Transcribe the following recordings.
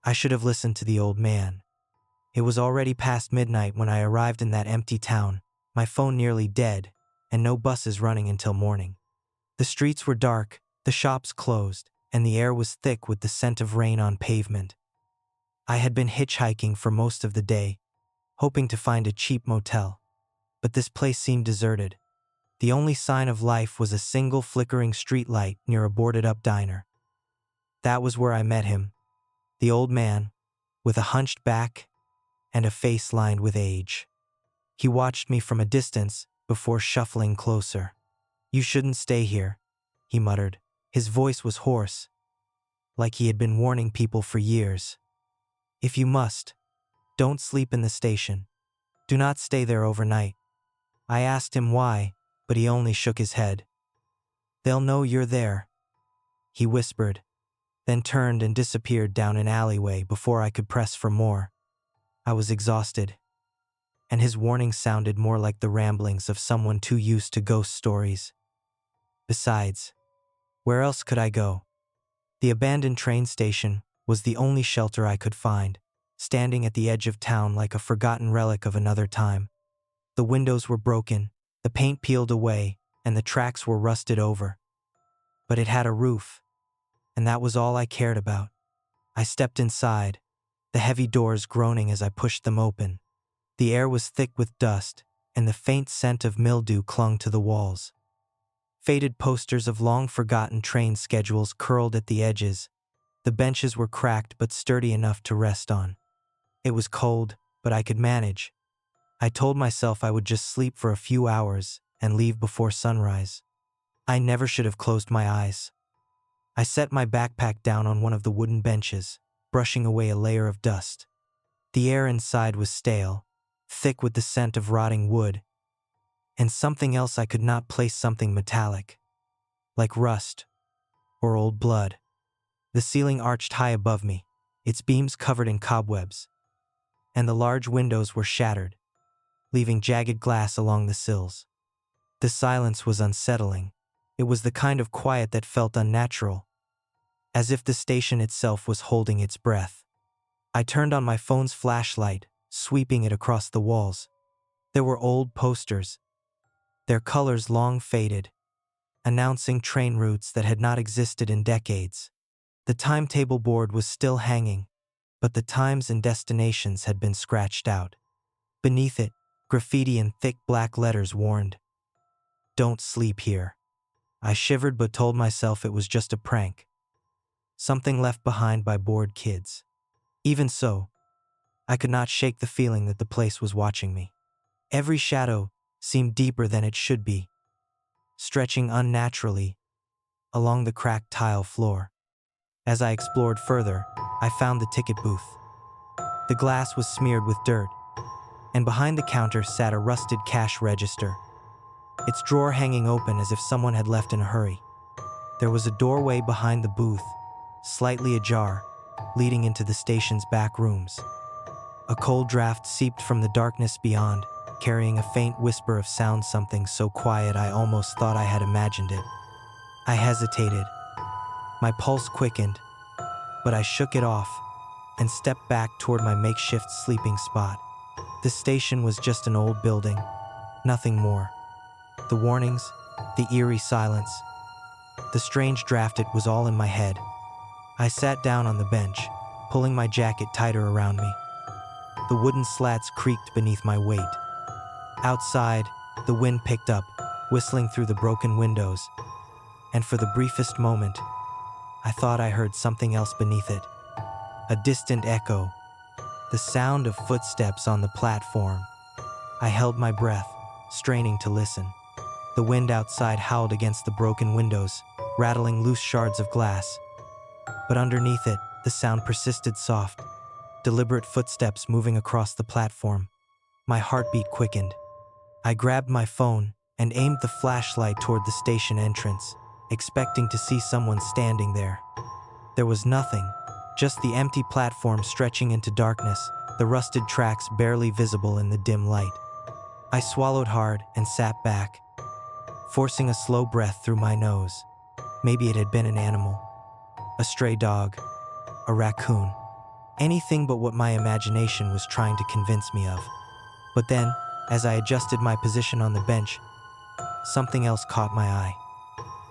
I should have listened to the old man. It was already past midnight when I arrived in that empty town, my phone nearly dead, and no buses running until morning. The streets were dark, the shops closed, and the air was thick with the scent of rain on pavement. I had been hitchhiking for most of the day, hoping to find a cheap motel. But this place seemed deserted. The only sign of life was a single flickering streetlight near a boarded-up diner. That was where I met him, the old man, with a hunched back and a face lined with age. He watched me from a distance before shuffling closer. "You shouldn't stay here," he muttered. His voice was hoarse, like he had been warning people for years. "If you must, don't sleep in the station. Do not stay there overnight." I asked him why, but he only shook his head. "They'll know you're there," he whispered, then turned and disappeared down an alleyway before I could press for more. I was exhausted, and his warning sounded more like the ramblings of someone too used to ghost stories. Besides, where else could I go? The abandoned train station was the only shelter I could find, standing at the edge of town like a forgotten relic of another time. The windows were broken, the paint peeled away, and the tracks were rusted over. But it had a roof, and that was all I cared about. I stepped inside, the heavy doors groaning as I pushed them open. The air was thick with dust, and the faint scent of mildew clung to the walls. Faded posters of long-forgotten train schedules curled at the edges. The benches were cracked but sturdy enough to rest on. It was cold, but I could manage. I told myself I would just sleep for a few hours and leave before sunrise. I never should have closed my eyes. I set my backpack down on one of the wooden benches, brushing away a layer of dust. The air inside was stale, thick with the scent of rotting wood, and something else I could not place, something metallic, like rust or old blood. The ceiling arched high above me, its beams covered in cobwebs, and the large windows were shattered, leaving jagged glass along the sills. The silence was unsettling. It was the kind of quiet that felt unnatural, as if the station itself was holding its breath. I turned on my phone's flashlight, sweeping it across the walls. There were old posters, their colors long faded, announcing train routes that had not existed in decades. The timetable board was still hanging, but the times and destinations had been scratched out. Beneath it, graffiti in thick black letters warned, "Don't sleep here." I shivered but told myself it was just a prank, something left behind by bored kids. Even so, I could not shake the feeling that the place was watching me. Every shadow seemed deeper than it should be, stretching unnaturally along the cracked tile floor. As I explored further, I found the ticket booth. The glass was smeared with dirt, and behind the counter sat a rusted cash register, its drawer hanging open as if someone had left in a hurry. There was a doorway behind the booth, slightly ajar, leading into the station's back rooms. A cold draft seeped from the darkness beyond, carrying a faint whisper of sound, something so quiet I almost thought I had imagined it. I hesitated. My pulse quickened, but I shook it off and stepped back toward my makeshift sleeping spot. The station was just an old building, nothing more. The warnings, the eerie silence, the strange draft, it was all in my head. I sat down on the bench, pulling my jacket tighter around me. The wooden slats creaked beneath my weight. Outside, the wind picked up, whistling through the broken windows, and for the briefest moment, I thought I heard something else beneath it. A distant echo, the sound of footsteps on the platform. I held my breath, straining to listen. The wind outside howled against the broken windows, rattling loose shards of glass. But underneath it, the sound persisted, soft, deliberate footsteps moving across the platform. My heartbeat quickened. I grabbed my phone and aimed the flashlight toward the station entrance, expecting to see someone standing there. There was nothing, just the empty platform stretching into darkness, the rusted tracks barely visible in the dim light. I swallowed hard and sat back, forcing a slow breath through my nose. Maybe it had been an animal, a stray dog, a raccoon. Anything but what my imagination was trying to convince me of. But then, as I adjusted my position on the bench, something else caught my eye.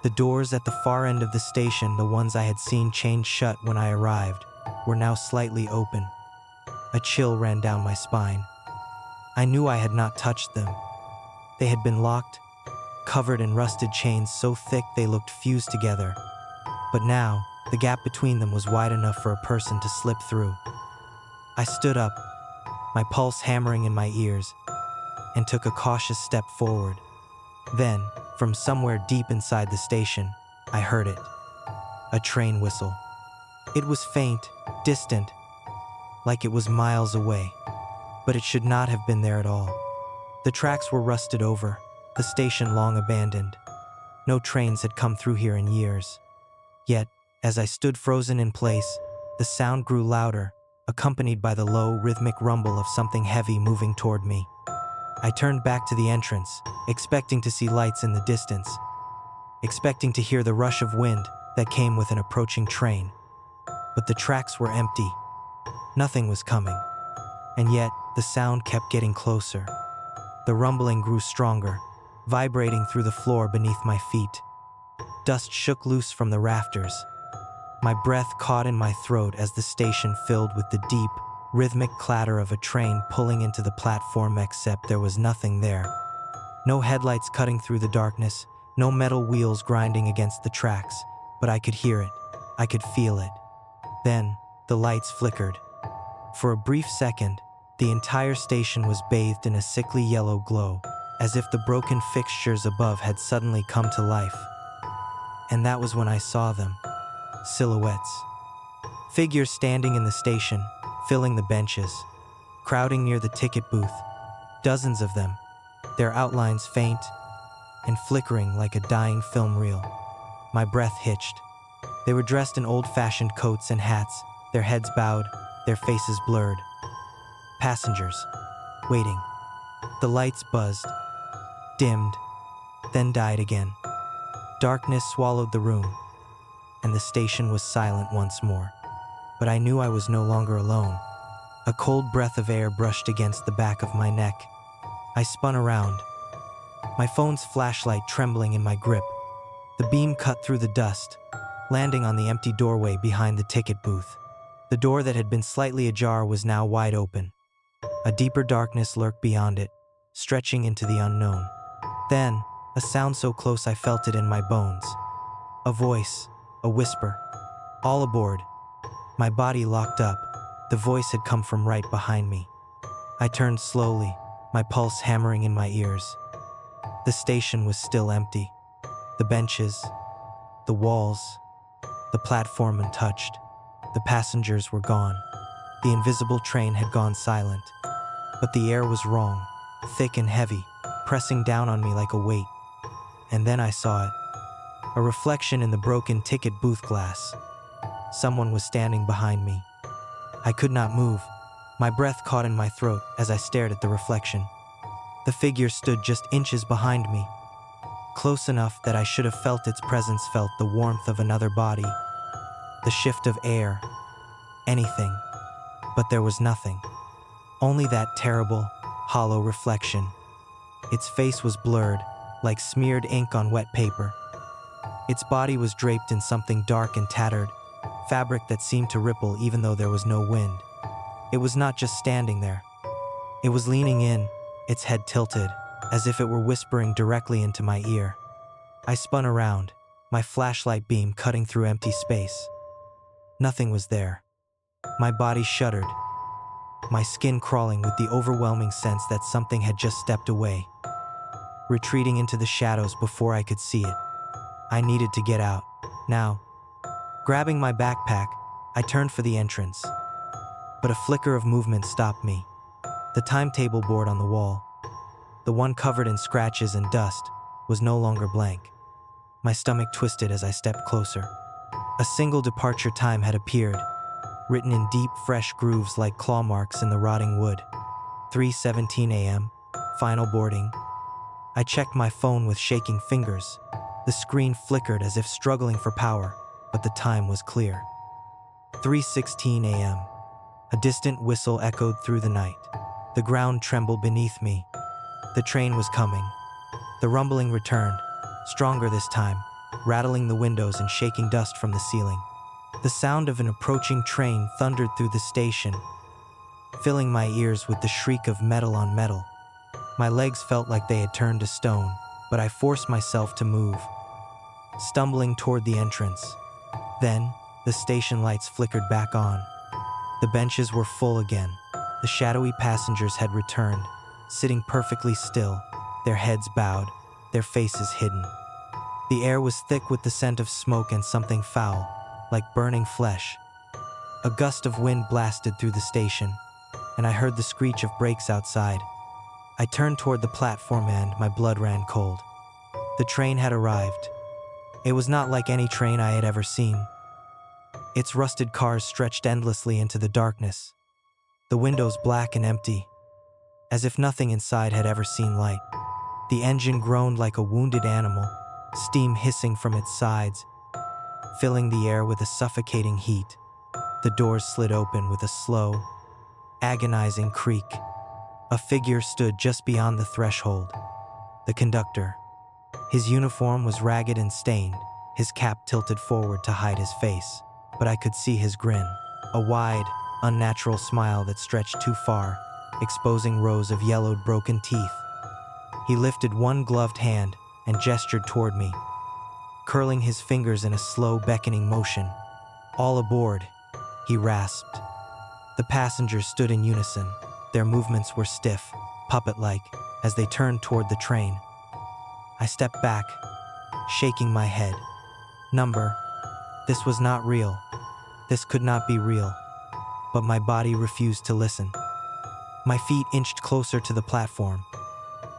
The doors at the far end of the station, the ones I had seen chained shut when I arrived, were now slightly open. A chill ran down my spine. I knew I had not touched them. They had been locked, covered in rusted chains so thick they looked fused together. But now, the gap between them was wide enough for a person to slip through. I stood up, my pulse hammering in my ears, and took a cautious step forward. Then, from somewhere deep inside the station, I heard it. A train whistle. It was faint, distant, like it was miles away. But it should not have been there at all. The tracks were rusted over, the station long abandoned. No trains had come through here in years. Yet, as I stood frozen in place, the sound grew louder, accompanied by the low, rhythmic rumble of something heavy moving toward me. I turned back to the entrance, expecting to see lights in the distance, expecting to hear the rush of wind that came with an approaching train. But the tracks were empty. Nothing was coming. And yet, the sound kept getting closer. The rumbling grew stronger, vibrating through the floor beneath my feet. Dust shook loose from the rafters. My breath caught in my throat as the station filled with the deep, rhythmic clatter of a train pulling into the platform, except there was nothing there. No headlights cutting through the darkness, no metal wheels grinding against the tracks, but I could hear it. I could feel it. Then, the lights flickered. For a brief second, the entire station was bathed in a sickly yellow glow, as if the broken fixtures above had suddenly come to life. And that was when I saw them. Silhouettes. Figures standing in the station, filling the benches, crowding near the ticket booth. Dozens of them, their outlines faint and flickering like a dying film reel. My breath hitched. They were dressed in old-fashioned coats and hats, their heads bowed, their faces blurred. Passengers, waiting. The lights buzzed, dimmed, then died again. Darkness swallowed the room, and the station was silent once more. But I knew I was no longer alone. A cold breath of air brushed against the back of my neck. I spun around, my phone's flashlight trembling in my grip. The beam cut through the dust, landing on the empty doorway behind the ticket booth. The door that had been slightly ajar was now wide open. A deeper darkness lurked beyond it, stretching into the unknown. Then, a sound so close I felt it in my bones. A voice, a whisper. All aboard. My body locked up. The voice had come from right behind me. I turned slowly, my pulse hammering in my ears. The station was still empty. The benches, the walls, the platform untouched. The passengers were gone. The invisible train had gone silent. But the air was wrong, thick and heavy, pressing down on me like a weight. And then I saw it. A reflection in the broken ticket booth glass. Someone was standing behind me. I could not move. My breath caught in my throat as I stared at the reflection. The figure stood just inches behind me, close enough that I should have felt its presence, felt the warmth of another body, the shift of air, anything. But there was nothing. Only that terrible, hollow reflection. Its face was blurred, like smeared ink on wet paper. Its body was draped in something dark and tattered, fabric that seemed to ripple even though there was no wind. It was not just standing there. It was leaning in, its head tilted, as if it were whispering directly into my ear. I spun around, my flashlight beam cutting through empty space. Nothing was there. My body shuddered, my skin crawling with the overwhelming sense that something had just stepped away, retreating into the shadows before I could see it. I needed to get out, now. Grabbing my backpack, I turned for the entrance. But a flicker of movement stopped me. The timetable board on the wall, the one covered in scratches and dust, was no longer blank. My stomach twisted as I stepped closer. A single departure time had appeared, written in deep, fresh grooves like claw marks in the rotting wood. 3:17 a.m., final boarding. I checked my phone with shaking fingers. The screen flickered as if struggling for power, but the time was clear. 3:16 a.m. A distant whistle echoed through the night. The ground trembled beneath me. The train was coming. The rumbling returned, stronger this time, rattling the windows and shaking dust from the ceiling. The sound of an approaching train thundered through the station, filling my ears with the shriek of metal on metal. My legs felt like they had turned to stone, but I forced myself to move, stumbling toward the entrance. Then, the station lights flickered back on. The benches were full again. The shadowy passengers had returned, sitting perfectly still, their heads bowed, their faces hidden. The air was thick with the scent of smoke and something foul, like burning flesh. A gust of wind blasted through the station, and I heard the screech of brakes outside. I turned toward the platform and my blood ran cold. The train had arrived. It was not like any train I had ever seen. Its rusted cars stretched endlessly into the darkness, the windows black and empty, as if nothing inside had ever seen light. The engine groaned like a wounded animal, steam hissing from its sides, filling the air with a suffocating heat. The doors slid open with a slow, agonizing creak. A figure stood just beyond the threshold. The conductor. His uniform was ragged and stained, his cap tilted forward to hide his face, but I could see his grin, a wide, unnatural smile that stretched too far, exposing rows of yellowed, broken teeth. He lifted one gloved hand and gestured toward me, curling his fingers in a slow, beckoning motion. "All aboard," he rasped. The passengers stood in unison. Their movements were stiff, puppet-like, as they turned toward the train. I stepped back, shaking my head. Number. This was not real. This could not be real. But my body refused to listen. My feet inched closer to the platform,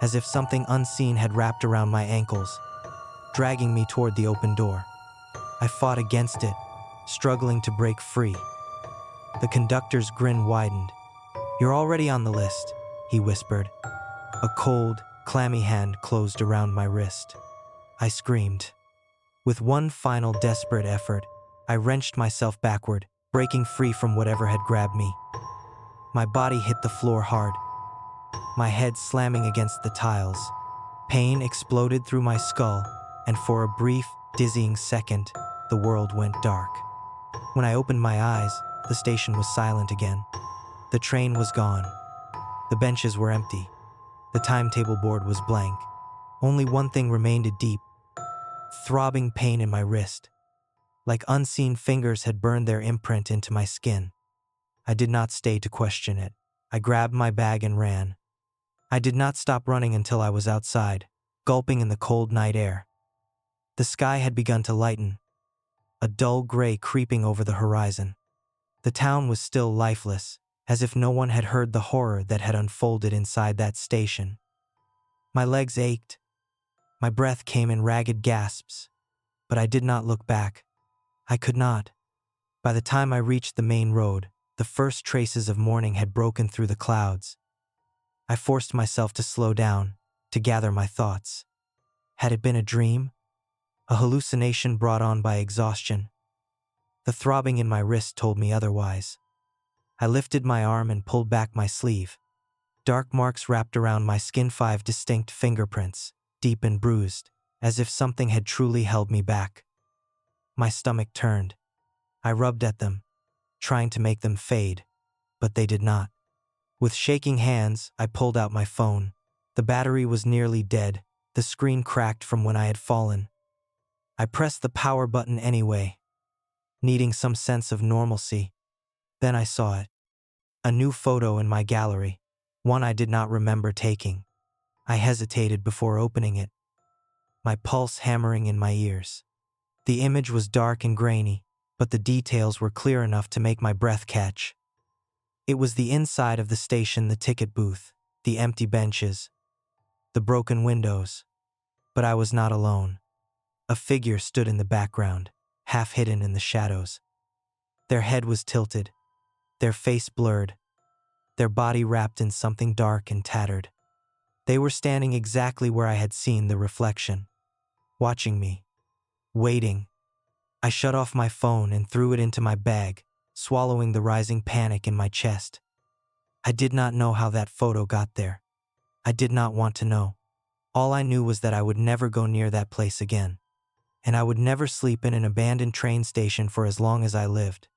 as if something unseen had wrapped around my ankles, dragging me toward the open door. I fought against it, struggling to break free. The conductor's grin widened. "You're already on the list," he whispered. A cold, clammy hand closed around my wrist. I screamed. With one final desperate effort, I wrenched myself backward, breaking free from whatever had grabbed me. My body hit the floor hard, my head slamming against the tiles. Pain exploded through my skull, and for a brief, dizzying second, the world went dark. When I opened my eyes, the station was silent again. The train was gone. The benches were empty. The timetable board was blank. Only one thing remained: a deep, throbbing pain in my wrist, like unseen fingers had burned their imprint into my skin. I did not stay to question it. I grabbed my bag and ran. I did not stop running until I was outside, gulping in the cold night air. The sky had begun to lighten, a dull gray creeping over the horizon. The town was still lifeless, as if no one had heard the horror that had unfolded inside that station. My legs ached. My breath came in ragged gasps, but I did not look back. I could not. By the time I reached the main road, the first traces of morning had broken through the clouds. I forced myself to slow down, to gather my thoughts. Had it been a dream? A hallucination brought on by exhaustion? The throbbing in my wrist told me otherwise. I lifted my arm and pulled back my sleeve. Dark marks wrapped around my skin, 5 distinct fingerprints, deep and bruised, as if something had truly held me back. My stomach turned. I rubbed at them, trying to make them fade, but they did not. With shaking hands, I pulled out my phone. The battery was nearly dead, the screen cracked from when I had fallen. I pressed the power button anyway, needing some sense of normalcy. Then I saw it. A new photo in my gallery, one I did not remember taking. I hesitated before opening it, my pulse hammering in my ears. The image was dark and grainy, but the details were clear enough to make my breath catch. It was the inside of the station, the ticket booth, the empty benches, the broken windows. But I was not alone. A figure stood in the background, half hidden in the shadows. Their head was tilted, their face blurred, their body wrapped in something dark and tattered. They were standing exactly where I had seen the reflection, watching me, waiting. I shut off my phone and threw it into my bag, swallowing the rising panic in my chest. I did not know how that photo got there. I did not want to know. All I knew was that I would never go near that place again. And I would never sleep in an abandoned train station for as long as I lived.